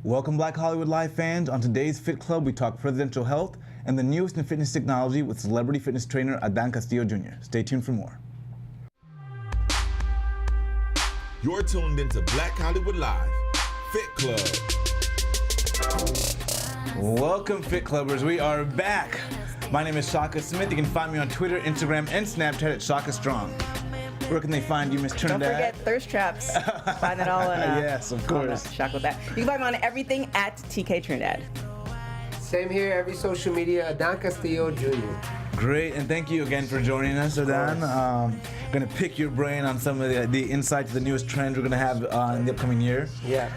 Welcome, Black Hollywood Live fans. On today's Fit Club, we talk presidential health and the newest in fitness technology with celebrity fitness trainer Adan Castillo Jr. Stay tuned for more. You're tuned into Black Hollywood Live, Fit Club. Welcome, Fit Clubbers. We are back. My name is Shaka Smith. You can find me on Twitter, Instagram, and Snapchat at Shaka Strong. Where can they find you, Miss Trinidad? Don't forget Thirst Traps. Find it all in yes, of course. Shock with that. You can find me on everything at TK Trinidad. Same here, every social media, Adan Castillo Jr. Great, and thank you again for joining us, Adan. Going to pick your brain on some of the insights, the newest trends we're going to have in the upcoming year. Yeah.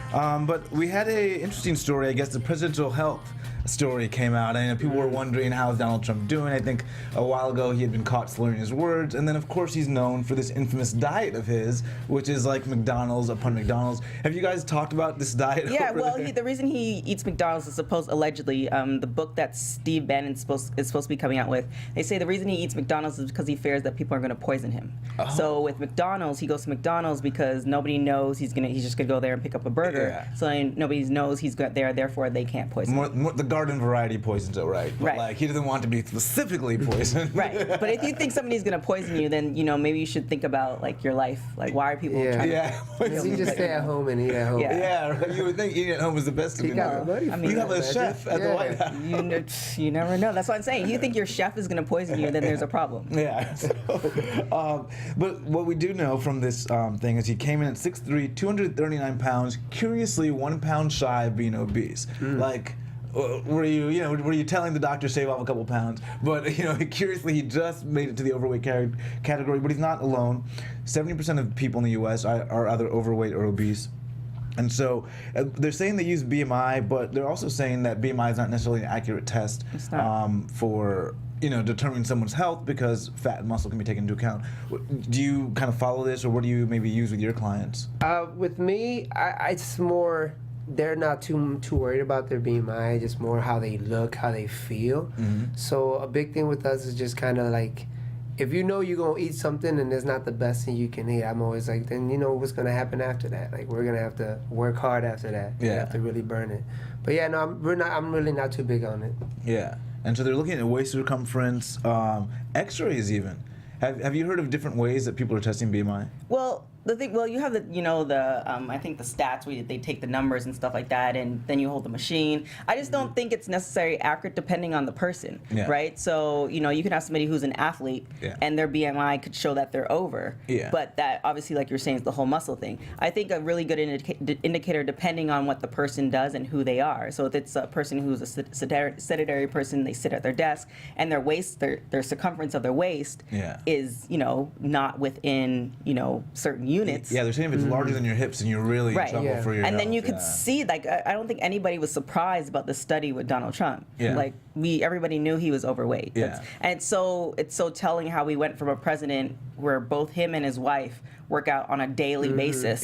But we had an interesting story, I guess, the presidential health story came out, and people were wondering how's Donald Trump doing. I think a while ago he had been caught slurring his words, and then of course he's known for this infamous diet of his, which is like McDonald's upon McDonald's. Have you guys talked about this diet? Yeah, well, the reason he eats McDonald's is allegedly, the book that Steve Bannon is supposed to be coming out with. They say the reason he eats McDonald's is because he fears that people are going to poison him. Oh. So with McDonald's, he goes to McDonald's because nobody knows he's just gonna go there and pick up a burger. Yeah. So nobody knows he's there, therefore they can't poison him. The garden variety poisons it, right? But right. Like he doesn't want to be specifically poisoned. Right. But if you think somebody's gonna poison you, then maybe you should think about like your life. Like why are people trying to you just stay at home and eat at home. Yeah, right. You would think eating at home is the best thing to do. You have a chef at the White House. You never know. That's what I'm saying. You think your chef is gonna poison you, then there's a problem. Yeah. So, but what we do know from this thing is he came in at 6'3", 239 pounds, curiously 1 pound shy of being obese. Like, were you telling the doctor shave off a couple pounds? But curiously, he just made it to the overweight category. But he's not alone. 70% of people in the U.S. are either overweight or obese. And so they're saying they use BMI, but they're also saying that BMI is not necessarily an accurate test for determining someone's health because fat and muscle can be taken into account. Do you kind of follow this, or what do you maybe use with your clients? With me, it's more. They're not too worried about their BMI, just more how they look, how they feel. Mm-hmm. So a big thing with us is just kind of like, if you know you're gonna eat something and it's not the best thing you can eat, I'm always like, then you know what's gonna happen after that. Like we're gonna have to work hard after that. Yeah. You have to really burn it. But yeah, no, I'm really not too big on it. Yeah, and so they're looking at waist circumference, X-rays even. Have you heard of different ways that people are testing BMI? Well, you have I think the stats where they take the numbers and stuff like that, and then you hold the machine. I just don't think it's necessarily accurate depending on the person, right? So, you can have somebody who's an athlete and their BMI could show that they're over, but that obviously, like you're saying, is the whole muscle thing. I think a really good indicator depending on what the person does and who they are. So if it's a person who's a sedentary person, they sit at their desk, and their waist, their circumference of their waist is, not within, certain units. Yeah, they're saying if it's larger than your hips, and you're really in trouble for your And health. then you could see, like, I don't think anybody was surprised about the study with Donald Trump. Yeah. Like, everybody knew he was overweight. Yeah. And it's so telling how we went from a president where both him and his wife work out on a daily basis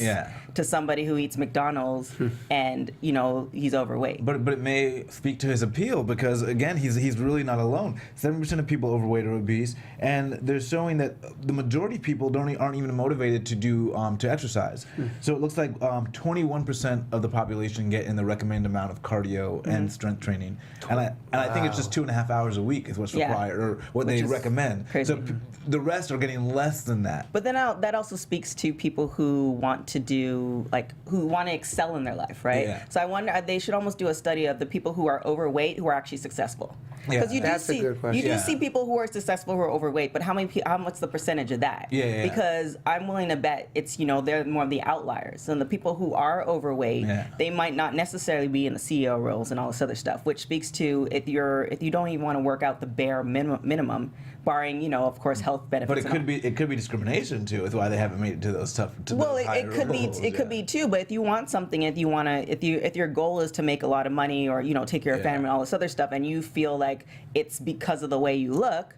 to somebody who eats McDonald's and, he's overweight. But it may speak to his appeal because, again, he's really not alone. 70% of people overweight or obese, and they're showing that the majority of people aren't even motivated to do to exercise. So it looks like 21% of the population get in the recommended amount of cardio and strength training, and I think it's just 2.5 hours a week is what's required or what they recommend. Crazy. So the rest are getting less than that. But then that also speaks to people who want to who want to excel in their life, right? Yeah. So I wonder, they should almost do a study of the people who are overweight who are actually successful. Because That's a good question. You do see people who are successful who are overweight, but how much the percentage of that? Because I'm willing to bet it's, they're more of the outliers. And the people who are overweight, they might not necessarily be in the CEO roles and all this other stuff, which speaks to if you don't even want to work out the bare minimum, barring, of course, health benefits. But it could be discrimination too. Is why they haven't made it to those tough. It could be too. But if you want something, if your goal is to make a lot of money or take care of family and all this other stuff, and you feel like it's because of the way you look,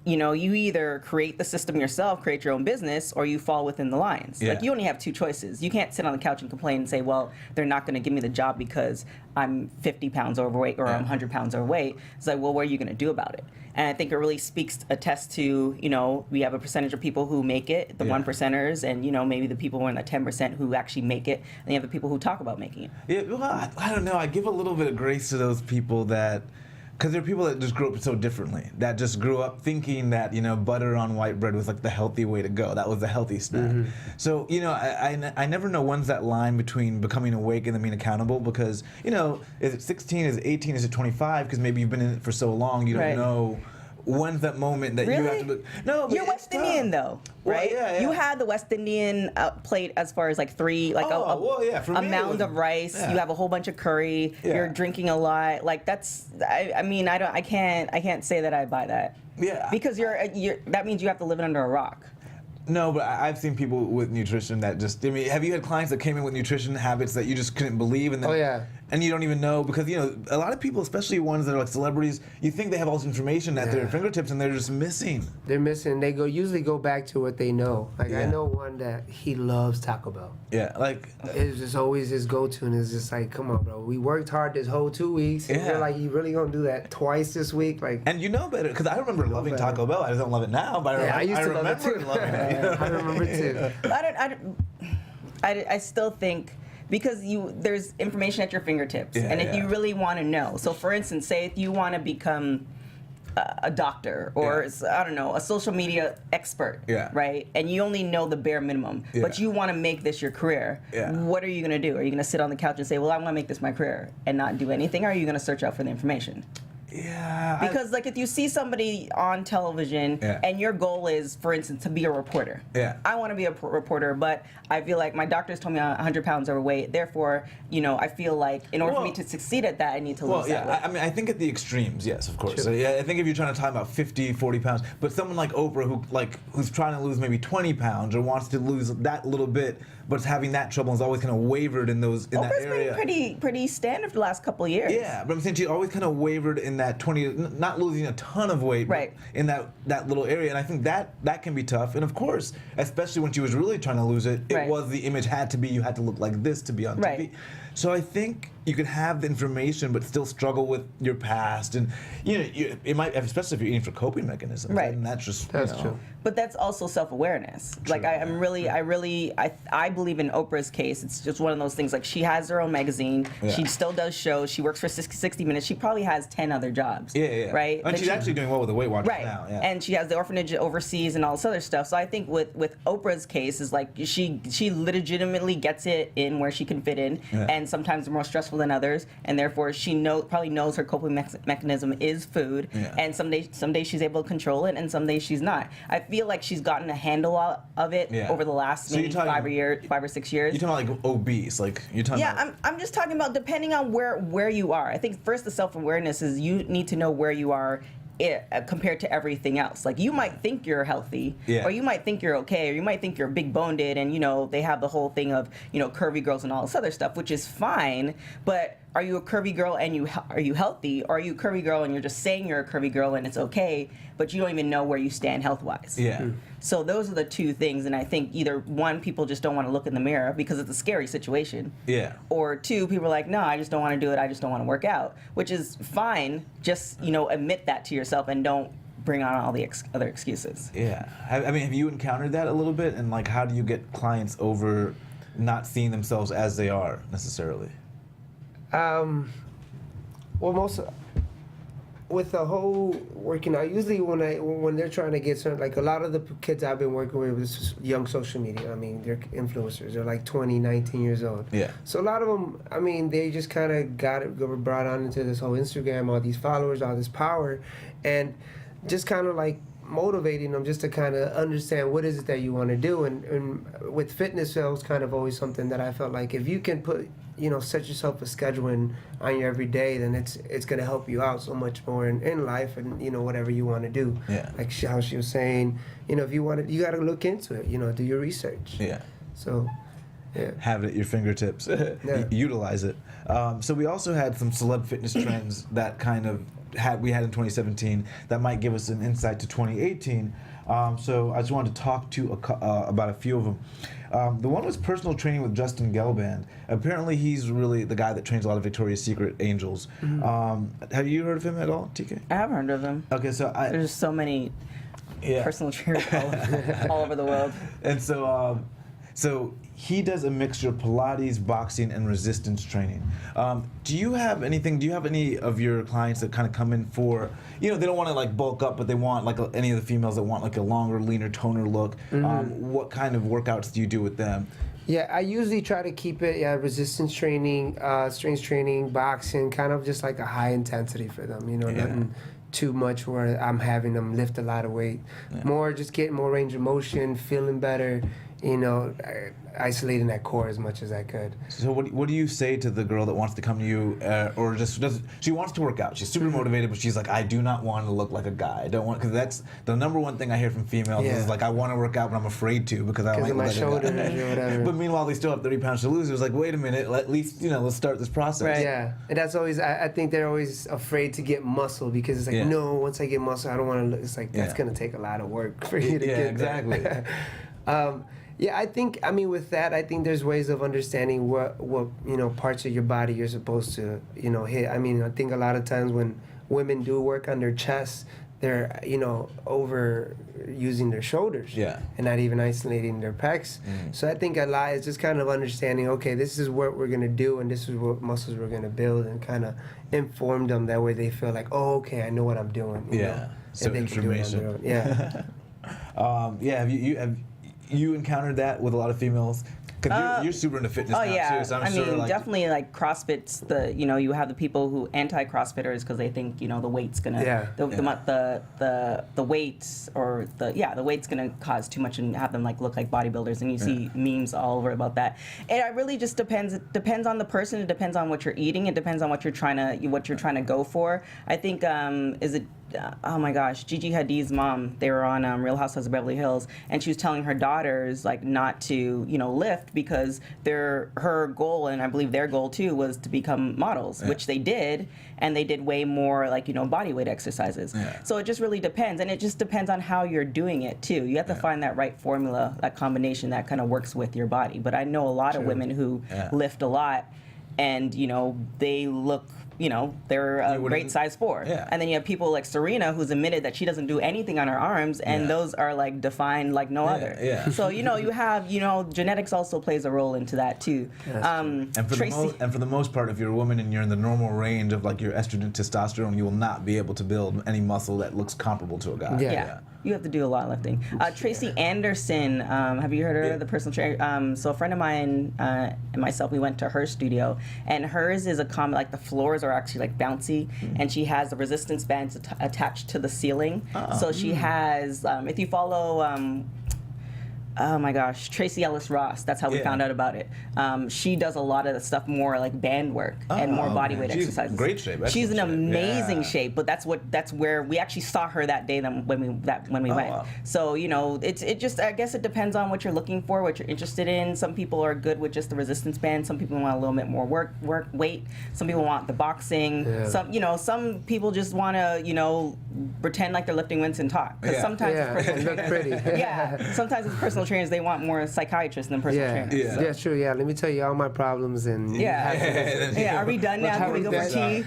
you know, you either create the system yourself, create your own business, or you fall within the lines. Yeah. Like, you only have two choices. You can't sit on the couch and complain and say, well, they're not going to give me the job because I'm 50 pounds overweight or I'm 100 pounds overweight. It's like, well, what are you going to do about it? And I think it really attests to, you know, we have a percentage of people who make it, the 1%ers, and, you know, maybe the people who are in the 10% who actually make it, and you have the people who talk about making it. Yeah, well, I don't know. I give a little bit of grace to those people that, because there are people that just grew up so differently, that just grew up thinking that, you know, butter on white bread was like the healthy way to go. That was the healthy snack. So, you know, I never know when's that line between becoming awake and then being accountable, because, you know, is it 16, is it 18, is it 25? Because maybe you've been in it for so long, you don't know. When's that moment that you have to look? No, but you're West Indian though, right? Well, yeah. You had the West Indian plate as far as like For me, a mound of rice. Yeah. You have a whole bunch of curry. Yeah. You're drinking a lot. Like, that's. I mean, I can't say that I buy that. Yeah. Because that means you have to live under a rock. No, but I've seen people with nutrition that just, I mean, have you had clients that came in with nutrition habits that you just couldn't believe, and then, and you don't even know, because, you know, a lot of people, especially ones that are like celebrities, you think they have all this information at their fingertips, and they're just missing. They're missing. They usually go back to what they know. Like, I know one that he loves Taco Bell. Yeah, like It's just always his go-to, and it's just like, come on, bro. We worked hard this whole 2 weeks, and you're like, you really gonna do that twice this week? Like, and you know better, because I remember loving Taco Bell. I just don't love it now, but I used to love it too. loving it. You know? I remember too. I still think, because there's information at your fingertips, and if you really want to know. So, for instance, say if you want to become a doctor or I don't know, a social media expert, right? And you only know the bare minimum, but you want to make this your career. What are you going to do? Are you going to sit on the couch and say, well, I want to make this my career, and not do anything? Or are you going to search out for the information? Yeah. Because, like, if you see somebody on television and your goal is, for instance, to be a reporter. I want to be a reporter, but I feel like my doctors told me I'm 100 pounds overweight. Therefore, you know, I feel like in order for me to succeed at that, I need to lose that weight. I mean, I think at the extremes, yes, of course. So, I think if you're trying to talk about 50, 40 pounds, but someone like Oprah who's trying to lose maybe 20 pounds or wants to lose that little bit, but is having that trouble, and is always kind of wavered in that area. Oprah's been pretty standard for the last couple of years. Yeah, but I'm saying she always kind of wavered in that 20, not losing a ton of weight, but in that little area, and I think that can be tough. And of course, especially when she was really trying to lose it, it was the image had to be, you had to look like this to be on TV. So I think you could have the information but still struggle with your past, and you know, it might, especially if you're eating for coping mechanisms. Right. And that's just true. But that's also self-awareness. Like, I believe in Oprah's case, it's just one of those things. Like, she has her own magazine. She still does shows. She works for 60 Minutes. She probably has 10 other jobs. Right? And she's actually doing well with the Weight Watchers now. And she has the orphanage overseas and all this other stuff. So I think with Oprah's case is like she legitimately gets it in where she can fit in, and sometimes they're more stressful than others, and therefore she probably knows her coping mechanism is food. And some days she's able to control it, and some days she's not. I feel like she's gotten a handle of it over the last maybe 5 or 6 years. You're talking about like obese, like you're talking about. I'm just talking about depending on where you are. I think first the self-awareness is you need to know where you are compared to everything else. Like, you might think you're healthy, or you might think you're okay, or you might think you're big boned, and you know, they have the whole thing of, you know, curvy girls and all this other stuff, which is fine, but are you a curvy girl and are you healthy, or are you a curvy girl and you're just saying you're a curvy girl and it's okay, but you don't even know where you stand health-wise? So those are the two things, and I think either one, people just don't want to look in the mirror because it's a scary situation. Or two, people are like, no, I just don't want to do it, I just don't want to work out, which is fine. Just, you know, admit that to yourself and don't bring on all the other excuses. I mean, have you encountered that a little bit? And like, how do you get clients over not seeing themselves as they are necessarily? Well, with the whole working out, usually when they're trying to get certain, like a lot of the kids I've been working with is young social media. I mean, they're influencers. They're like 20, 19 years old. So a lot of them, I mean, they just kind of brought on into this whole Instagram, all these followers, all this power, and just kind of like motivating them just to kind of understand what is it that you want to do. And with fitness, that was kind of always something that I felt like if you can put, you know, set yourself a schedule on your every day, then it's going to help you out so much more in life, and, you know, whatever you want to do. Like how she was saying, you know, if you want to, you got to look into it, you know, do your research. So, have it at your fingertips. Utilize it. So we also had some celeb fitness trends that kind of we had in 2017 that might give us an insight to 2018. So I just wanted to talk to about a few of them. The one was personal training with Justin Gelband. Apparently, he's really the guy that trains a lot of Victoria's Secret angels. Have you heard of him at all, TK? I haven't heard of him. Okay, so There's so many personal trainers all over the world. And so he does a mixture of Pilates, boxing, and resistance training. Do you have any of your clients that kind of come in for, they don't want to like bulk up, but they want like any of the females that want like a longer, leaner, toner look? What kind of workouts do you do with them? Yeah, I usually try to keep it, resistance training, strength training, boxing, kind of just like a high intensity for them, nothing too much where I'm having them lift a lot of weight. More just getting more range of motion, feeling better, isolating that core as much as I could. So what do you say to the girl that wants to come to you, or she wants to work out? She's super motivated, but she's like, I do not want to look like a guy. I don't want, because that's the number one thing I hear from females is like, I want to work out, but I'm afraid to because I don't like my like shoulders a guy. or whatever. But meanwhile, they still have 30 pounds to lose. It was like, wait a minute, at least let's start this process. Right. Yeah, and that's always, I think they're always afraid to get muscle because it's like, no, once I get muscle, I don't want to look. It's like, that's going to take a lot of work for you to get exactly. there. Yeah, I think, with that, I think there's ways of understanding what parts of your body you're supposed to, hit. I think a lot of times when women do work on their chest, they're, over using their shoulders and not even isolating their pecs. So I think a lot is just kind of understanding, okay, this is what we're going to do and this is what muscles we're going to build, and kind of inform them. That way they feel like, oh, okay, I know what I'm doing. You know? So and they can do it on their own. Yeah. Have you encountered that with a lot of females? Because you're super into fitness now too. So I'm sure definitely like CrossFit's you have the people who anti-CrossFitters because they think the weight's gonna the weights or the weight's gonna cause too much and have them like look like bodybuilders, and you see memes all over about that. And it really just depends. It depends on the person. It depends on what you're eating. It depends on what you're trying to go for. I think oh my gosh, Gigi Hadid's mom, they were on Real Housewives of Beverly Hills, and she was telling her daughters like not to lift because her goal, and I believe their goal too, was to become models, which they did, and they did way more like body weight exercises. So it just really depends, and it just depends on how you're doing it too. You have to find that right formula, that combination that kind of works with your body. But I know a lot of women who lift a lot, and they look, they're a great size 4. And then you have people like Serena, who's admitted that she doesn't do anything on her arms, and those are like defined like no other. So you have genetics also plays a role into that too. And for the most part, if you're a woman and you're in the normal range of like your estrogen, testosterone, you will not be able to build any muscle that looks comparable to a guy. You have to do a lot of lifting. Tracy Anderson, have you heard of her, the personal trainer? So a friend of mine and myself, we went to her studio, and hers is a common, like the floors are actually like bouncy, and she has the resistance bands attached to the ceiling. So she has, if you follow, oh my gosh, Tracy Ellis Ross, that's how we found out about it. She does a lot of the stuff more like band work and more body weight exercises. Great shape. She's in amazing shape, but that's where we actually saw her that day when we went. Wow. So it just, I guess it depends on what you're looking for, what you're interested in. Some people are good with just the resistance band. Some people want a little bit more work weight. Some people want the boxing. Some people just want to pretend like they're lifting weights and talk. Because sometimes it's personal look pretty. sometimes it's personal trainers, they want more psychiatrists than personal trainers. Yeah, true. Yeah, let me tell you all my problems and are we done now? Can we go for tea?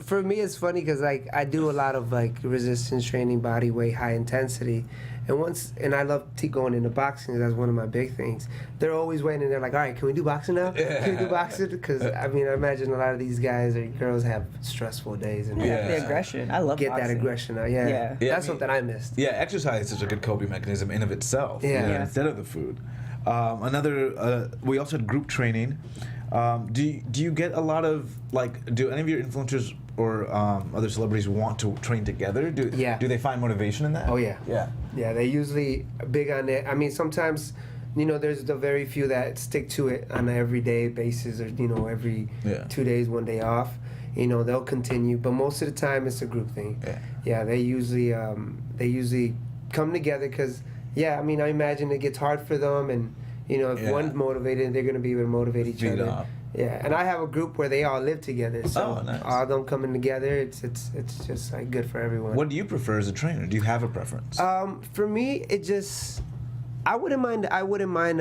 For me, it's funny because like I do a lot of like resistance training, body weight, high intensity, and I love going into boxing. That's one of my big things. They're always waiting. They're like, all right, can we do boxing now? Can we do boxing? Because I imagine a lot of these guys or girls have stressful days and the aggression. I love get boxing. that aggression out. That's something I missed. Yeah, exercise is such a good coping mechanism in of itself. Instead of the food. We also had group training. Do you get a lot of do any of your influencers or other celebrities want to train together? Do they find motivation in that? Oh yeah. Yeah, they're usually big on it. Sometimes, there's the very few that stick to it on an everyday basis, or every 2 days, 1 day off. They'll continue, but most of the time it's a group thing. They usually come together because I imagine it gets hard for them, and You know, if one's motivated, they're gonna be able to motivate each Feed other. off. Yeah, and I have a group where they all live together, so nice. all of them coming together, it's just like good for everyone. What do you prefer as a trainer? Do you have a preference? For me, it just I wouldn't mind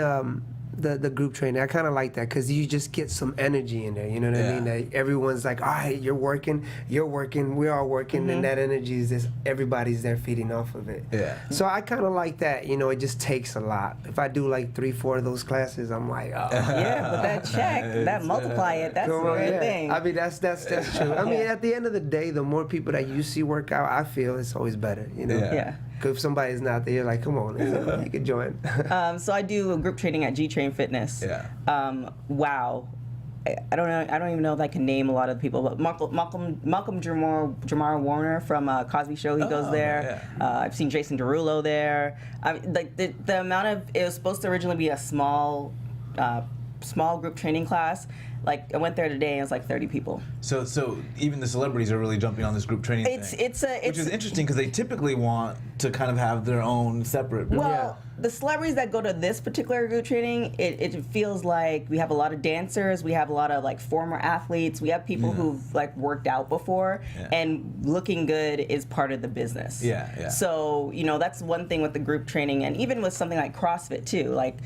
the group training. I kind of like that because you just get some energy in there. You know what I mean? That everyone's like, all right, you're working, we're all working, and that energy is just everybody's there feeding off of it. Yeah. So I kind of like that. You know, it just takes a lot. If I do like 3-4 of those classes, I'm like, oh. Yeah, but that check, that multiply it, that's the right thing. I mean, that's true. I mean, at the end of the day, the more people that you see work out, I feel it's always better. You know. Yeah. Because if somebody's not there, you're like, come on, you can join. So I do a group training at G-Train Fitness. Yeah. Wow. I don't know. I don't even know if I can name a lot of the people, but Malcolm Jamar Warner from Cosby Show, he goes there. I've seen Jason Derulo there. Like the amount of, it was supposed to originally be a small group training class. Like I went there today and it was like 30 people. So even the celebrities are really jumping on this group training thing. Which is interesting because they typically want to kind of have their own separate. Well, the celebrities that go to this particular group training, it feels like we have a lot of dancers, we have a lot of like former athletes, we have people who've like worked out before, and looking good is part of the business. Yeah. So that's one thing with the group training, and even with something like CrossFit too. Like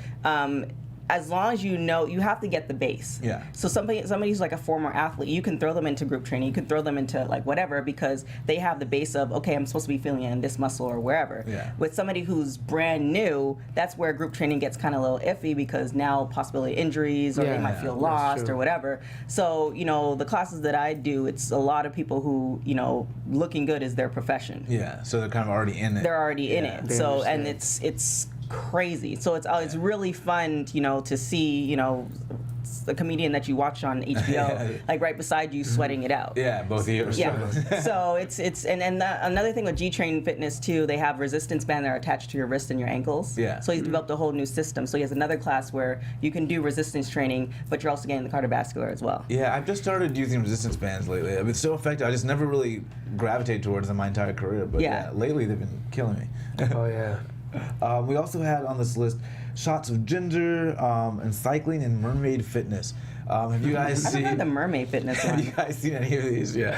as long as you have to get the base. Yeah. So somebody who's like a former athlete, you can throw them into group training, you can throw them into like whatever, because they have the base of, okay, I'm supposed to be feeling it in this muscle or wherever. Yeah. With somebody who's brand new, that's where group training gets kind of a little iffy, because now possibility of injuries, or they might feel lost or whatever. So, the classes that I do, it's a lot of people who, looking good is their profession. Yeah, so they're kind of already in it. They're already in it. They So, understand. and it's crazy. So it's really fun, to see, the comedian that you watch on HBO, like right beside you, sweating it out. Yeah, both of you are Yeah. struggling. So another thing with G-Train Fitness too, they have resistance bands that are attached to your wrist and your ankles. Yeah. So he's developed a whole new system. So he has another class where you can do resistance training, but you're also getting the cardiovascular as well. Yeah, I've just started using resistance bands lately. It's so effective. I just never really gravitated towards them my entire career, but lately they've been killing me. Oh, yeah. We also had on this list shots of ginger and cycling and mermaid fitness. Have you guys I've seen heard the mermaid fitness Have one. you guys seen any of these? Yeah.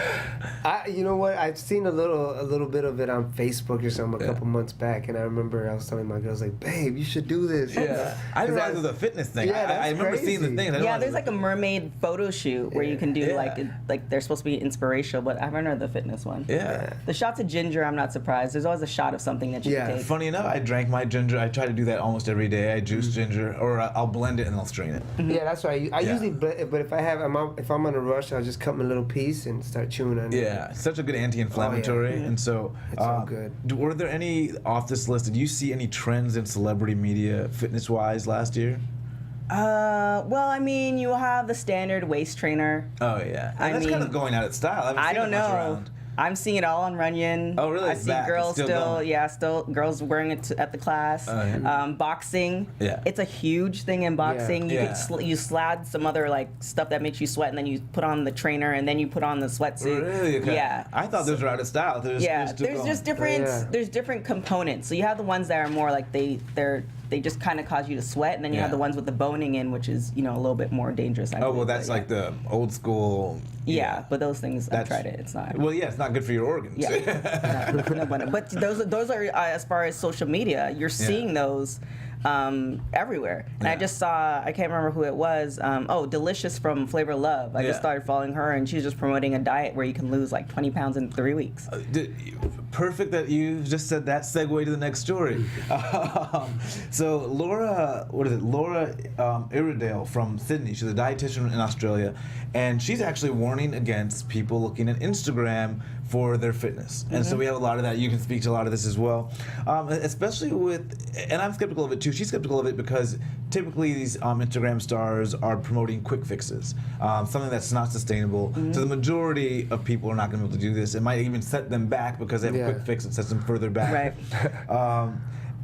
You know what? I've seen a little bit of it on Facebook or something a couple months back, and I remember I was telling my girls like, "Babe, you should do this." Yeah. I didn't realize it was a fitness thing. Yeah, I remember seeing the crazy. thing. I didn't Yeah, realize there's it like a mermaid photo shoot where you can do Yeah. like they're supposed to be inspirational, but I haven't heard the fitness one. Yeah. The shots of ginger, I'm not surprised. There's always a shot of something that you can take. Funny enough, I drank my ginger. I try to do that almost every day. I juice ginger, or I'll blend it and I'll strain it. Yeah, that's right. I usually, but if if I'm in a rush, I'll just cut me a little piece and start chewing on it. Yeah, such a good anti-inflammatory, and so It's so good. Were there any off this list? Did you see any trends in celebrity media, fitness-wise, last year? Well, I mean, you have the standard waist trainer. Oh yeah, I that's mean, kind of going out of style. I, haven't I seen don't it much know. around. I'm seeing it all on Runyon. Oh, really? I It's see back. girls It's still going. still girls wearing it at the class. Oh, yeah. Boxing. Yeah. It's a huge thing in boxing. Yeah. You could you slad some other like stuff that makes you sweat, and then you put on the trainer, and then you put on the sweatsuit. Really? Okay. Yeah. I thought those were out of style. They're Yeah, still there's going. just different. Yeah. There's different components. So you have the ones that are more like they just kind of cause you to sweat, and then you have Yeah. the ones with the boning in, which is a little bit more dangerous. I Oh well, believe, that's but like the old school. yeah, but those things I've tried it. It's not. Well, yeah, it's not good for your organs. Yeah, but those are as far as social media, you're seeing those everywhere. And I just saw, I can't remember who it was. Delicious from Flavor of Love. I just started following her, and she's just promoting a diet where you can lose like 20 pounds in 3 weeks. Perfect that you just said that. Segue to the next story. So Laura Iredale from Sydney. She's a dietitian in Australia, and she's actually warning against people looking at Instagram for their fitness. And so we have a lot of that. You can speak to a lot of this as well, especially with, and I'm skeptical of it too. She's skeptical of it because typically these Instagram stars are promoting quick fixes, something that's not sustainable. So the majority of people are not going to be able to do this. It might even set them back because they have a quick fix that sets them further back. Right.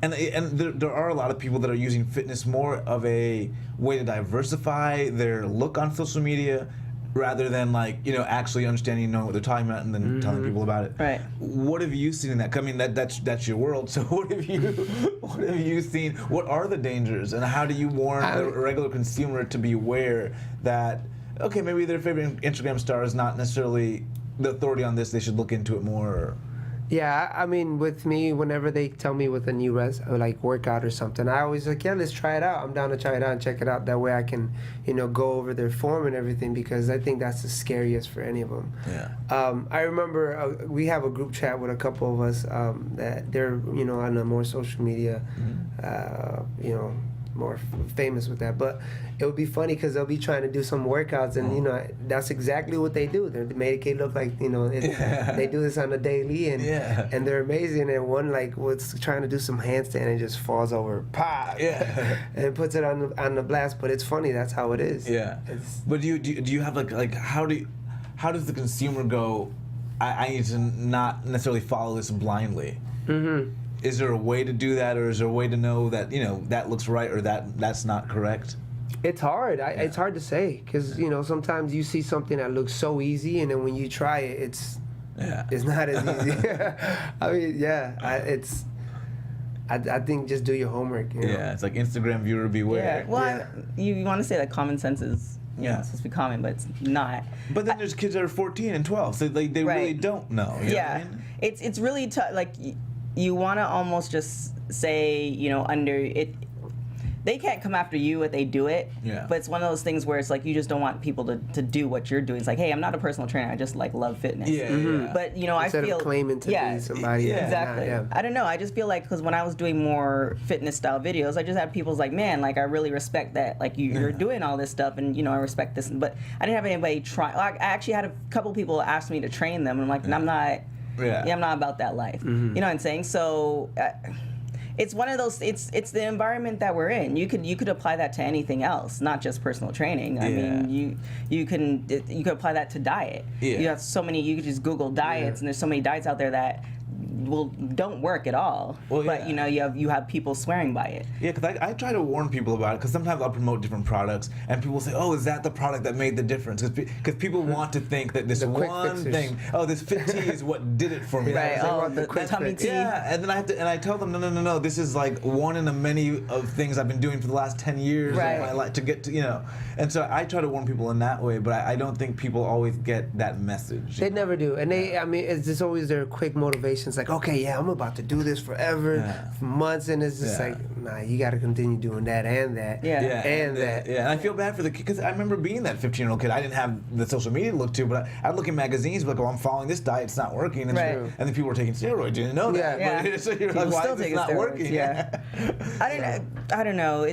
And there are a lot of people that are using fitness more of a way to diversify their look on social media, rather than like, you know, actually understanding, knowing what they're talking about, and then telling people about it. Right. What have you seen in that? I mean, that's your world. So what have you seen? What are the dangers, and how do you warn a regular consumer to be aware that, okay, maybe their favorite Instagram star is not necessarily the authority on this, they should look into it more? Yeah, I mean, with me, whenever they tell me with a new like workout or something, I always like, yeah, let's try it out. I'm down to try it out and check it out. That way I can, you know, go over their form and everything, because I think that's the scariest for any of them. Yeah. I remember we have a group chat with a couple of us that they're, you know, on a more social media, you know, more famous with that. But it would be funny because they'll be trying to do some workouts, and you know, that's exactly what they do. They make it look like, you know, they do this on a daily, and and they're amazing. And one like was trying to do some handstand and just falls over, pop, and puts it on the blast. But it's funny, that's how it is. Yeah. But do you have like how does the consumer go, I need to not necessarily follow this blindly? Is there a way to do that, or is there a way to know that, you know, that looks right or that's not correct? It's hard. It's hard to say, because, you know, sometimes you see something that looks so easy, and then when you try it, it's not as easy. I mean, I think just do your homework. You know? Yeah, it's like Instagram viewer beware. Yeah. Well, you want to say that common sense is, you know, supposed to be common, but it's not. But then there's kids that are 14 and 12, so they really don't know. You know what I mean? It's really tough. Like, you want to almost just say, you know, under it, they can't come after you if they do it. Yeah. But it's one of those things where it's like you just don't want people to do what you're doing. It's like, hey, I'm not a personal trainer. I just like love fitness. Yeah. But, you know, Instead I feel of claiming to be somebody. Yeah. Exactly. Not, I don't know. I just feel like, because when I was doing more fitness style videos, I just had people's like, man, like, I really respect that. Like, you're doing all this stuff, and, you know, I respect this. But I didn't have anybody try. Like, I actually had a couple people ask me to train them, and I'm like, I'm not. Yeah, I'm not about that life. You know what I'm saying? So it's one of those. It's the environment that we're in. You could apply that to anything else, not just personal training. I mean, you can apply that to diet. Yeah. You have so many. You could just Google diets, and there's so many diets out there that don't work at all. Well, but you know, you have people swearing by it. Yeah, because I try to warn people about it, because sometimes I'll promote different products and people say, oh, is that the product that made the difference? Because people want to think that this one thing, this Fit Tea is what did it for me. Right. The tummy tea. Yeah, and then I tell them, no, this is like one in a many of things I've been doing for the last 10 years of my life to get to, you know. And so I try to warn people in that way, but I don't think people always get that message. They never do. And I mean, it's just always their quick motivations, like, okay, yeah, I'm about to do this forever, for months, and it's just like, nah, you got to continue doing that and that, and that. Yeah, and I feel bad for the kid, because I remember being that 15-year-old kid. I didn't have the social media to look to, but I'd look in magazines, like, oh, I'm following this diet, it's not working, and then people were taking steroids. You didn't know that. Yeah. But so you're like, why is it not working? Yeah. I don't know.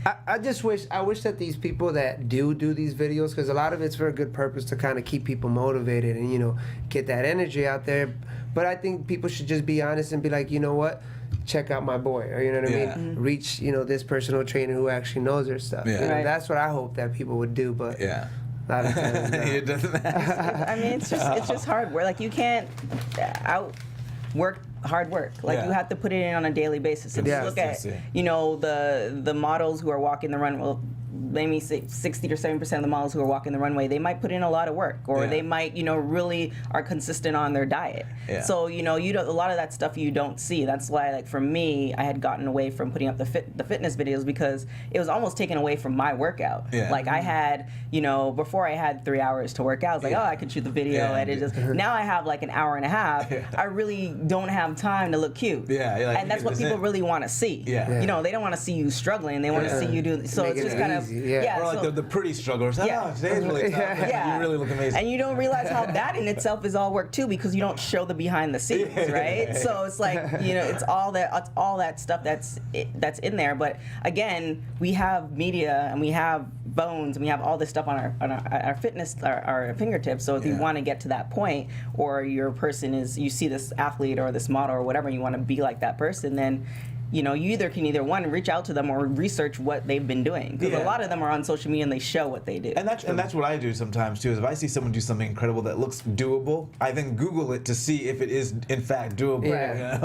I wish that these people that do these videos, because a lot of it's for a good purpose, to kind of keep people motivated and, you know, get that energy out there. But I think people should just be honest and be like, you know what, check out my boy, or, you know what I mean? Reach, you know, this personal trainer who actually knows their stuff. Yeah. You know, that's what I hope that people would do. But a lot of times, it doesn't happen. I mean, it's just hard work. Like, you can't outwork hard work. Like, you have to put it in on a daily basis. If you look at, you know, the models who are walking the runway, well, maybe 60 or 70% of the models who are walking the runway, they might put in a lot of work, or they might, you know, really are consistent on their diet. So, you know, a lot of that stuff you don't see. That's why, like, for me, I had gotten away from putting up the fitness videos, because it was almost taken away from my workout. Like, I had, you know, before I had 3 hours to work out, I was like, oh, I could shoot the video, and it just, now I have like an hour and a half. I really don't have time to look cute. Like, and that's what people really want to see. You know, they don't want to see you struggling. They want to see you do. So it's just kind of or like the pretty strugglers. Oh, today's really tough. You really look amazing. And you don't realize how that in itself is all work too, because you don't show the behind the scenes, right? So it's like, you know, it's all that stuff that's in there. But again, we have media and we have phones and we have all this stuff on our fitness, our fingertips. So if you want to get to that point, or your person you see this athlete or this model or whatever, and you want to be like that person, then you either can one reach out to them or research what they've been doing, because a lot of them are on social media and they show what they do. And that's what I do sometimes too. Is if I see someone do something incredible that looks doable, I then Google it to see if it is in fact doable. Yeah.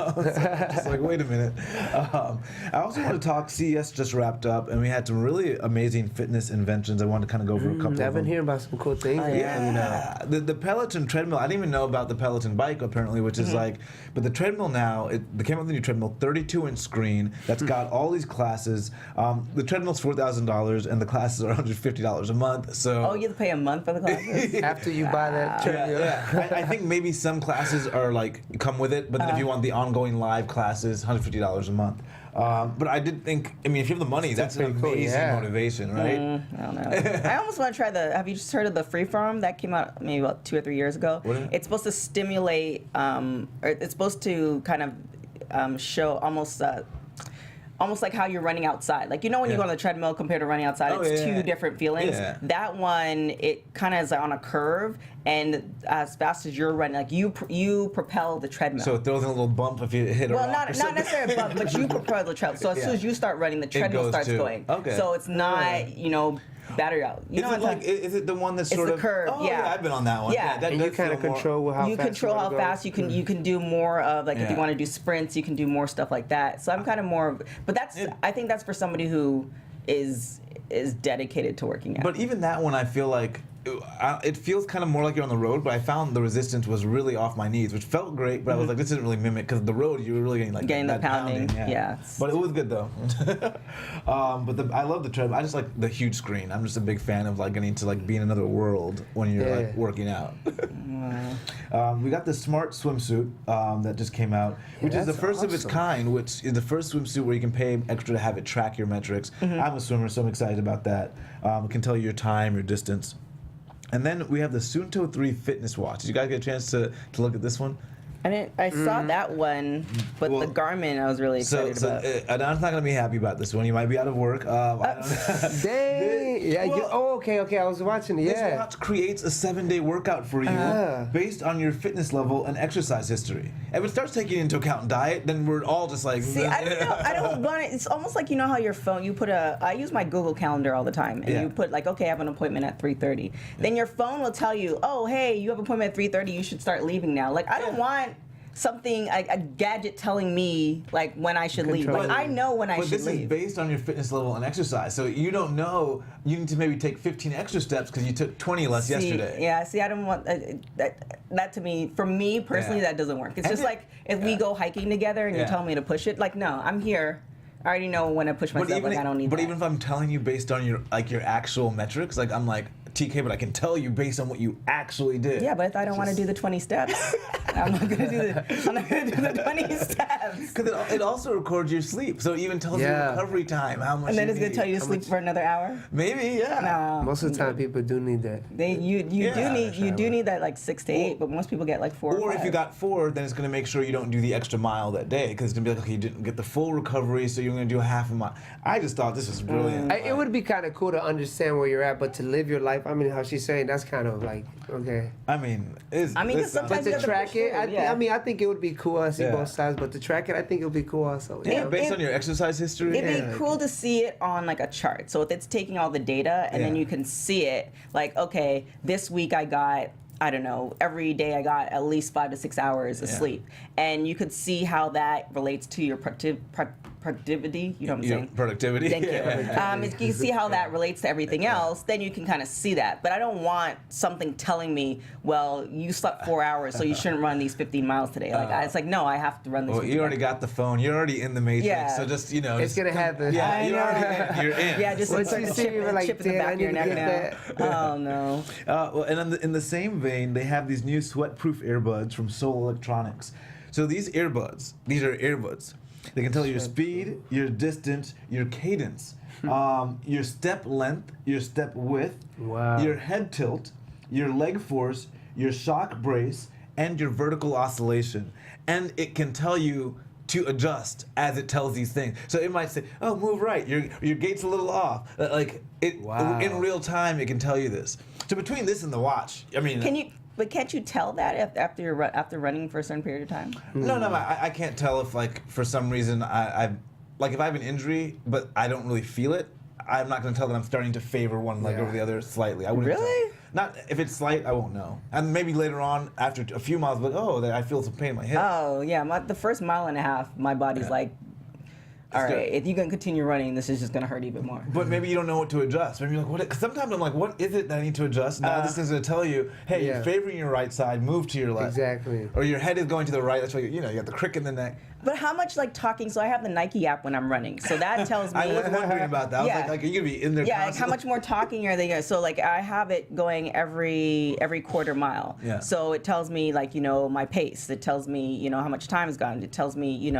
Just like, wait a minute. I also want to talk. CES just wrapped up, and we had some really amazing fitness inventions. I wanted to kind of go over a couple. I've been hearing about some cool things. The Peloton treadmill. I didn't even know about the Peloton bike apparently, which is like, but the treadmill now. They came out with a new treadmill, 32-inch screen that's got all these classes. The treadmill's $4,000 and the classes are $150 a month. So you have to pay a month for the classes after you buy that treadmill. Yeah. I think maybe some classes are like come with it, but then if you want the ongoing live classes, $150 a month. But I did think, if you have the money, that's an amazing motivation, right? I don't know. I almost want to try have you just heard of the Freeform that came out maybe about 2 or 3 years ago? What is it? It's supposed to stimulate, or it's supposed to kind of show almost like how you're running outside. Like, when you go on the treadmill compared to running outside, it's two different feelings. Yeah. That one, it kind of is on a curve, and as fast as you're running, like you propel the treadmill. So it throws in a little bump if you hit a rock not necessarily a bump, but you propel the treadmill. So as soon as you start running, the treadmill starts going. Okay. So it's not, battery out. Is it the one that's sort of... It's the curve, I've been on that one. Yeah. That and you kind of control how fast you control how fast you can do more of, like, if you want to do sprints, you can do more stuff like that. So I'm kind of more, but I think that's for somebody who is dedicated to working out. But even that one, I feel like it feels kind of more like you're on the road, but I found the resistance was really off my knees, which felt great, but I was like, this didn't really mimic, because the road, you were really getting the pounding. Yeah. But it was good, though. But I love the treadmill. I just like the huge screen. I'm just a big fan of getting to be in another world when you're working out. We got the Smart swimsuit that just came out, which is the first of its kind, which is the first swimsuit where you can pay extra to have it track your metrics. I'm a swimmer, so I'm excited about that. It can tell you your time, your distance. And then we have the Suunto 3 fitness watch. Did you guys get a chance to look at this one? I saw that one, but the Garmin I was really excited about. Adan's not going to be happy about this one. You might be out of work. I don't know. Dang. Okay. I was watching it. This watch creates a 7-day workout for you based on your fitness level and exercise history. If it starts taking into account diet, then we're all just like... See, I don't know. I don't want it. It's almost like, how your phone, you put I use my Google Calendar all the time, and you put okay, I have an appointment at 3:30. Then your phone will tell you, oh, hey, you have an appointment at 3:30, you should start leaving now. I don't want something, a gadget telling me when I should leave. I know when I should leave. But this is based on your fitness level and exercise, so you don't know. You need to maybe take 15 extra steps because you took 20 less yesterday. Yeah, I don't want that to me. For me personally, that doesn't work. It's just if we go hiking together and you're telling me to push it. No, I'm here. I already know when I push myself. I don't need that. But even if I'm telling you based on your actual metrics, I'm like, TK, but I can tell you based on what you actually did. Yeah, but if I don't want to do the 20 steps, I'm not going to do the 20 steps. Because it also records your sleep, so it even tells you recovery time, how much. And then it's going to tell you to sleep for another hour. Maybe, yeah. No, most of the time, people do need that. You do need that 6 to 8, but most people get 4 or 5. Or if you got 4, then it's going to make sure you don't do the extra mile that day, because it's going to be okay, you didn't get the full recovery, so you're going to do a half a mile. I just thought this was brilliant. It would be kind of cool to understand where you're at, but to live your life, how she's saying, that's kind of okay. Because sometimes to track it, I think it would be cool. I see both sides, but to track it, I think it would be cool also. Yeah, based on your exercise history. It'd be cool to see it on a chart. So if it's taking all the data and then you can see it, okay, this week I got, I don't know, every day I got at least 5 to 6 hours of sleep. And you could see how that relates to your productivity, you know what I'm saying? Productivity. Thank you. If you can see how that relates to everything else, then you can kind of see that. But I don't want something telling me, well, you slept 4 hours, so you shouldn't run these 15 miles today. It's no, I have to run this. Well, you already got the phone. You're already in the matrix, so just, It's going to happen. Yeah, you're in. Yeah, just once you see me, chip in the back of your neck now. Oh, no. Well, and in the same vein, they have these new sweat-proof earbuds from Soul Electronics. So these are earbuds. They can tell your speed, your distance, your cadence, your step length, your step width, your head tilt, your leg force, your shock brace, and your vertical oscillation. And it can tell you to adjust as it tells these things. So it might say, oh, move right, your gait's a little off. In real time, it can tell you this. So between this and the watch, But can't you tell that after running for a certain period of time? No, I can't tell if for some reason like if I have an injury, but I don't really feel it, I'm not going to tell that I'm starting to favor one leg over the other slightly. I wouldn't Really? tell. Not if it's slight, I won't know. And maybe later on, after a few miles, but I feel some pain in my hip. Oh yeah, the first mile and a half, my body's like, all right, if you're gonna continue running, this is just gonna hurt even more. But maybe you don't know what to adjust. Maybe you're like, what? Because sometimes I'm like, what is it that I need to adjust? Now this is gonna tell you, hey, you're favoring your right side, move to your left. Exactly. Or your head is going to the right. That's why you got the crick in the neck. But how much talking? So I have the Nike app when I'm running, so that tells me. I was wondering about that. I was like, are you gonna be in there? Yeah, constantly? how much more talking are they gonna? So I have it going every quarter mile. Yeah. So it tells me my pace. It tells me how much time has gone. It tells me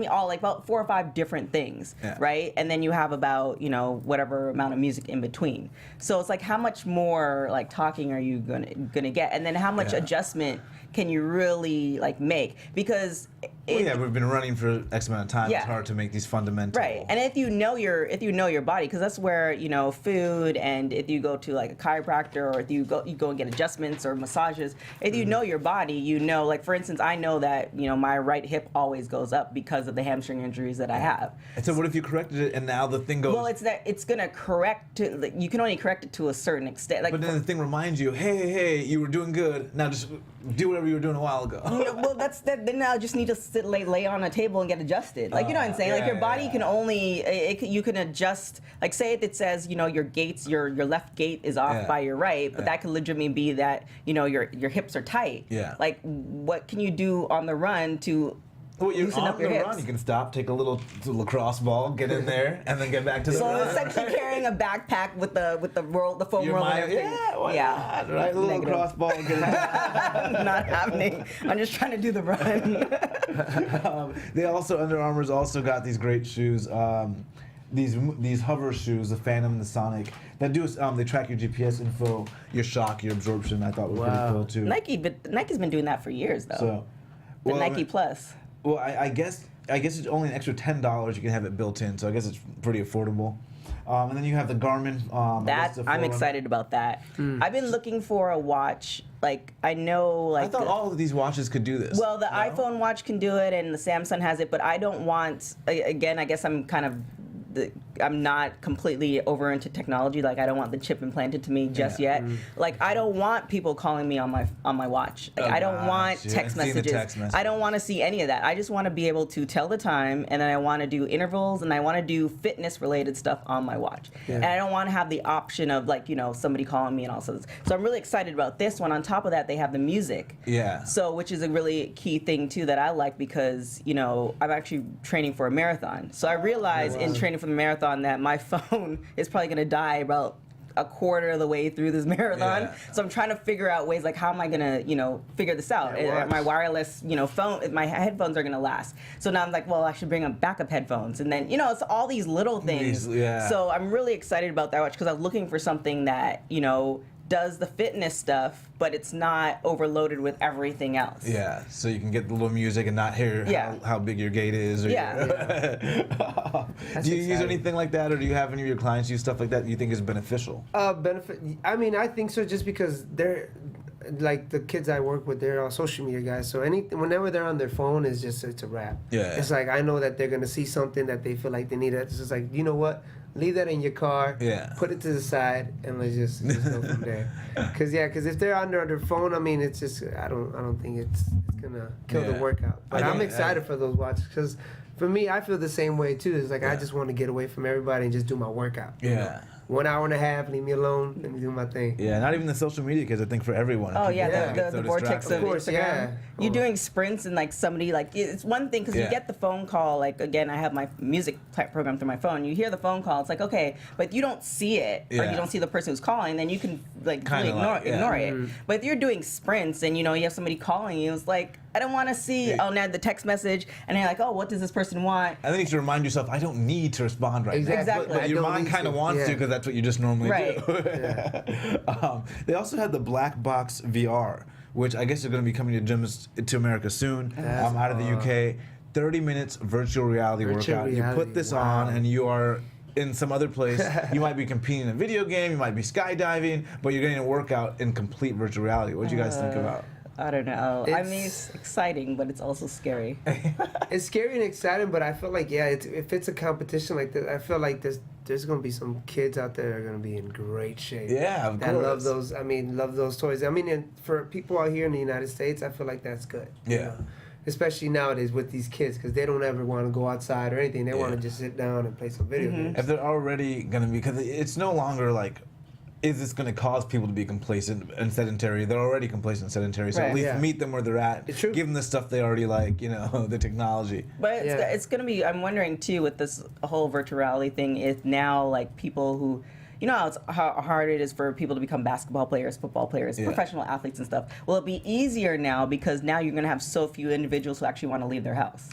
all about 4 or 5 different things, right? And then you have about whatever amount of music in between. So it's how much more talking are you gonna get, and then how much adjustment can you really make? Because we've been running for X amount of time. Yeah. It's hard to make these fundamental. Right, and if you know your body, because that's where food, and if you go to a chiropractor, or if you go and get adjustments or massages, if you know your body, for instance, I know that my right hip always goes up because of the hamstring injuries that I have. And so what if you corrected it and now the thing goes? Well, it's gonna correct to you can only correct it to a certain extent. But then the thing reminds you, hey, you were doing good. Now just do whatever you were doing a while ago. Well, that's that. Then now I just need to lay on a table and get adjusted. You know what I'm saying? Your body can only you can adjust. Say if it says your gates, your left gate is off by your right, but that could legitimately be that your hips are tight. Yeah. What can you do on the run to loosen up your hips? Run, you can stop, take a little lacrosse ball, get in there, and then get back to the run. So essentially carrying a backpack with the foam roller and everything. Not, right? A little lacrosse ball, get in there. Not happening. I'm just trying to do the run. They also, Under Armour's also got these great shoes. These hover shoes, the Phantom and the Sonic, that do they track your GPS info, your shock, your absorption. I thought was pretty cool too. Nike's been doing that for years though. The Nike Plus. Well, I guess it's only an extra $10. You can have it built in, so I guess it's pretty affordable. And then you have the Garmin. I'm excited about that. I've been looking for a watch. I know. I thought all of these watches could do this. Well, the iPhone watch can do it, and the Samsung has it, but I don't want. Again, I guess I'm kind of. I'm not completely over into technology. I don't want the chip implanted to me just yet. I don't want people calling me on my watch. I don't want text messages. I don't want to see any of that. I just want to be able to tell the time, and then I want to do intervals, and I want to do fitness related stuff on my watch. And I don't want to have the option of somebody calling me and all sorts. So I'm really excited about this one. On top of that, they have the music. Yeah. So which is a really key thing too that I like, because I'm actually training for a marathon. So I realized in training for the marathon that my phone is probably going to die about a quarter of the way through this marathon. So I'm trying to figure out ways how am I going to figure this out. My wireless phone, my headphones are going to last. So now I'm well, I should bring up backup headphones, and then it's all these little things. So I'm really excited about that watch, because I was looking for something that does the fitness stuff, but it's not overloaded with everything else. Yeah, so you can get the little music and not hear how big your gate is. Or do you use anything like that, or do you have any of your clients use stuff like that you think is beneficial? Benefit. I mean, I think so, just because they're the kids I work with, they're all social media guys. So whenever they're on their phone, it's a wrap. Yeah. It's I know that they're gonna see something that they feel like they need. It's just you know what? Leave that in your car. Yeah. Put it to the side, and let's just go from there. Because if they're on their phone, I mean, it's just I don't think it's gonna kill the workout. But I'm excited for those watches, because for me, I feel the same way too. It's I just want to get away from everybody and just do my workout. Yeah. 1 hour and a half, leave me alone, let me do my thing. Yeah, not even the social media, because I think for everyone. Oh yeah, the vortex of course, Instagram. Yeah. You're doing sprints, and somebody it's one thing, because you get the phone call. Again, I have my music type program through my phone. You hear the phone call, it's okay, but you don't see it, or you don't see the person who's calling, then you can really ignore it. But if you're doing sprints and you have somebody calling you, it's I don't want to see now the text message, and you're oh, what does this person want? I think you should remind yourself, I don't need to respond right now. Exactly. But your mind kind of wants to, because that's what you just normally do. They also had the Black Box VR, which I guess is going to be coming to gyms to America soon. Out of the UK. 30 minutes virtual reality workout. You put this on, and you are in some other place. You might be competing in a video game, you might be skydiving, but you're getting a workout in complete virtual reality. What do you guys think about? I don't know. I mean, it's exciting, but it's also scary. It's scary and exciting, but I feel like if it's a competition like this, I feel like there's gonna be some kids out there that are gonna be in great shape. Yeah, of that course. love those toys. I mean, and for people out here in the United States, I feel like that's good. Yeah. You know? Especially nowadays with these kids, because they don't ever want to go outside or anything. They want to just sit down and play some video games. If they're already gonna be, because it's no longer like, is this going to cause people to be complacent and sedentary? They're already complacent and sedentary, so Right. at least meet them where they're at. It's true. Give them the stuff they already like, the technology. But it's going to be, I'm wondering too, with this whole virtual reality thing, if now like people who, how hard it is for people to become basketball players, football players, professional athletes and stuff. Will it be easier now because now you're going to have so few individuals who actually want to leave their house?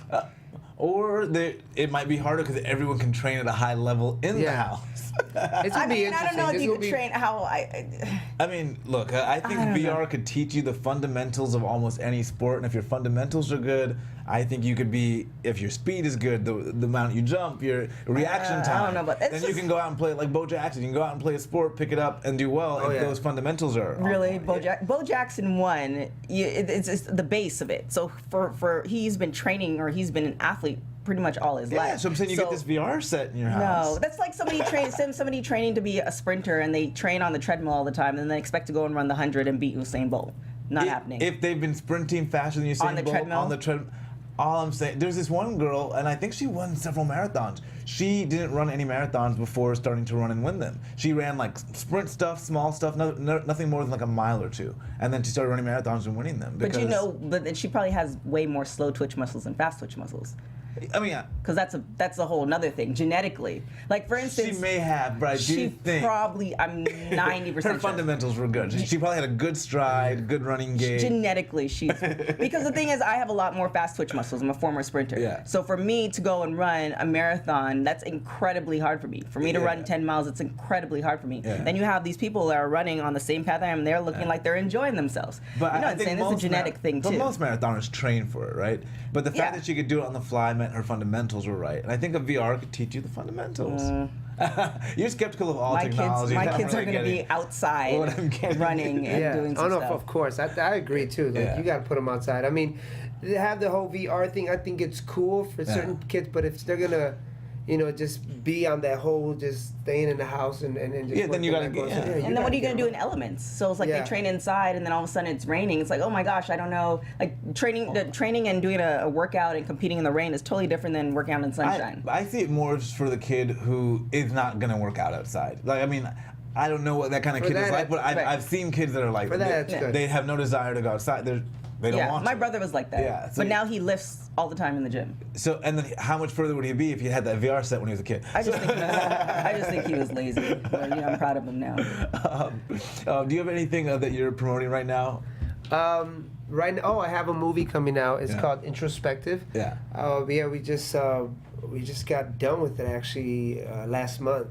Or it might be harder because everyone can train at a high level in the house. It's gonna be interesting. I don't know if This you will could train how I mean, look, I think I don't VR could teach you the fundamentals of almost any sport, and if your fundamentals are good, I think you could be, if your speed is good, the amount you jump, your reaction time, I don't know, but then you can go out and play like Bo Jackson. You can go out and play a sport, pick it up, and do well if those fundamentals are really on point. Bo Jackson won. It's the base of it. So for he's been training or he's been an athlete pretty much all his life. Yeah, so I'm saying you get this VR set in your house. No, that's like somebody training to be a sprinter and they train on the treadmill all the time and then expect to go and run the 100 and beat Usain Bolt. Not happening. If they've been sprinting faster than Usain On the Bolt treadmill? on the treadmill. All I'm saying, there's this one girl, and I think she won several marathons. She didn't run any marathons before starting to run and win them. She ran like sprint stuff, small stuff, nothing more than like a mile or two. And then she started running marathons and winning them. But but then she probably has way more slow twitch muscles than fast twitch muscles. I mean, because that's a whole another thing genetically. Like for instance, she may have, but I do think probably I'm 90% her fundamentals were good. She probably had a good stride, good running gait. Genetically, she's because the thing is, I have a lot more fast twitch muscles. I'm a former sprinter. Yeah. So for me to go and run a marathon, that's incredibly hard for me. For me to run 10 miles, it's incredibly hard for me. Yeah. Then you have these people that are running on the same path I am. They're looking like they're enjoying themselves. But I think it's a genetic thing too. But most marathoners train for it, right? But the fact that she could do it on the fly meant her fundamentals were right. And I think a VR could teach you the fundamentals. You're skeptical of all technology. My kids are going to be outside running and doing some stuff. Of course. I agree too. Like, you got to put them outside. I mean, they have the whole VR thing. I think it's cool for certain kids, but if they're going to just be on that whole just staying in the house and just then you gotta and then what are you gonna do in elements? So it's like they train inside, and then all of a sudden it's raining. It's like, oh my gosh, I don't know. Like training and doing a workout and competing in the rain is totally different than working out in sunshine. I see it more just for the kid who is not gonna work out outside. Like, I mean, I don't know what that kind of kid is like, but I've seen kids that are like they have no desire to go outside. They don't want to. My brother was like that. Yeah, so but now he lifts all the time in the gym. So, and then how much further would he be if he had that VR set when he was a kid? I just think he was lazy. But, I'm proud of him now. Do you have anything that you're promoting right now? Right now, I have a movie coming out. It's called Introspective. Yeah. We just got done with it actually last month.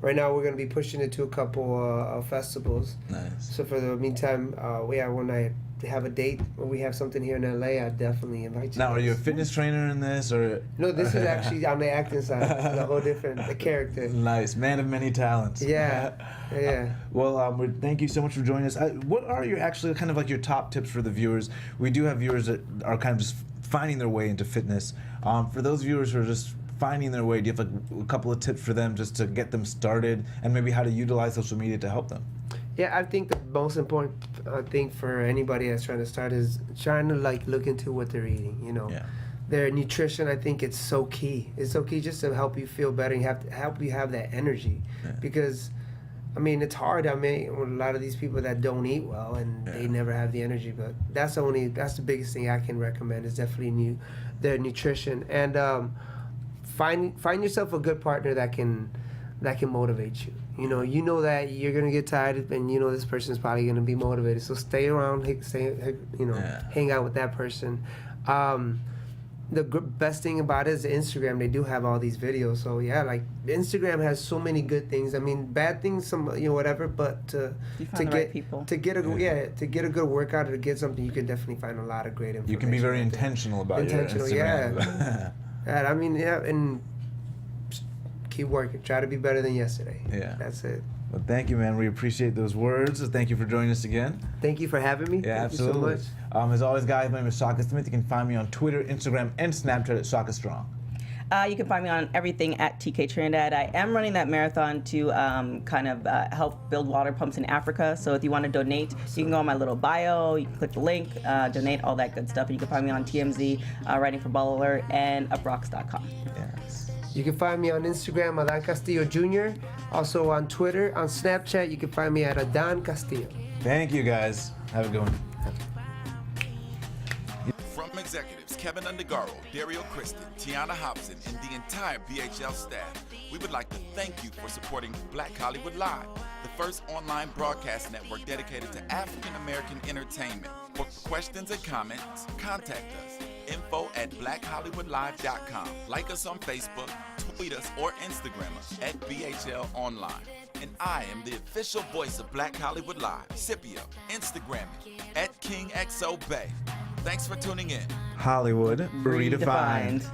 Right now, we're going to be pushing it to a couple festivals. Nice. So for the meantime, when I have a date, when we have something here in LA, I definitely invite you. Now, are you a fitness trainer in this, or? No, this is actually on the acting side. This is a whole different character. Nice, man of many talents. Yeah. Well, thank you so much for joining us. What are your actually kind of like your top tips for the viewers? We do have viewers that are kind of just finding their way into fitness. For those viewers who are just finding their way, do you have like a couple of tips for them just to get them started, and maybe how to utilize social media to help them? Yeah, I think the most important thing for anybody that's trying to start is trying to like look into what they're eating. Their nutrition. I think it's so key. It's so key just to help you feel better and help you have that energy, because I mean it's hard. I mean with a lot of these people that don't eat well and they never have the energy. But that's the biggest thing I can recommend is definitely their nutrition, and find yourself a good partner that can motivate you. You know that you're gonna get tired, and this person is probably gonna be motivated. So stay around, hang out with that person. The best thing about it is Instagram. They do have all these videos. So yeah, like Instagram has so many good things. I mean, bad things, whatever. But to get a good workout or to get something, you can definitely find a lot of great information. You can be very intentional about your Instagram. Yeah. And I mean, and keep working. Try to be better than yesterday. Yeah. That's it. Well, thank you, man. We appreciate those words. Thank you for joining us again. Thank you for having me. Yeah, Thank absolutely. you so much. As always, guys, my name is Shaka Smith. You can find me on Twitter, Instagram, and Snapchat at Shaka Strong. You can find me on everything at TK Trinidad. I am running that marathon to help build water pumps in Africa. So if you want to donate, you can go on my little bio, you can click the link, donate, all that good stuff. And you can find me on TMZ, writing for Butler, and uprocks.com. Yes. You can find me on Instagram, Adan Castillo Jr. Also on Twitter, on Snapchat, you can find me at Adan Castillo. Thank you, guys. Have a good one. From executives Keven Undergaro, Dario Kristen, Tiana Hobson, and the entire BHL staff, we would like to thank you for supporting Black Hollywood Live, the first online broadcast network dedicated to African American entertainment. For questions and comments, contact us. info@blackhollywoodlive.com. Like us on Facebook, tweet us, or Instagram us at BHL Online. And I am the official voice of Black Hollywood Live, Scipio. Instagram me at KingXOBay. Thanks for tuning in. Hollywood redefined.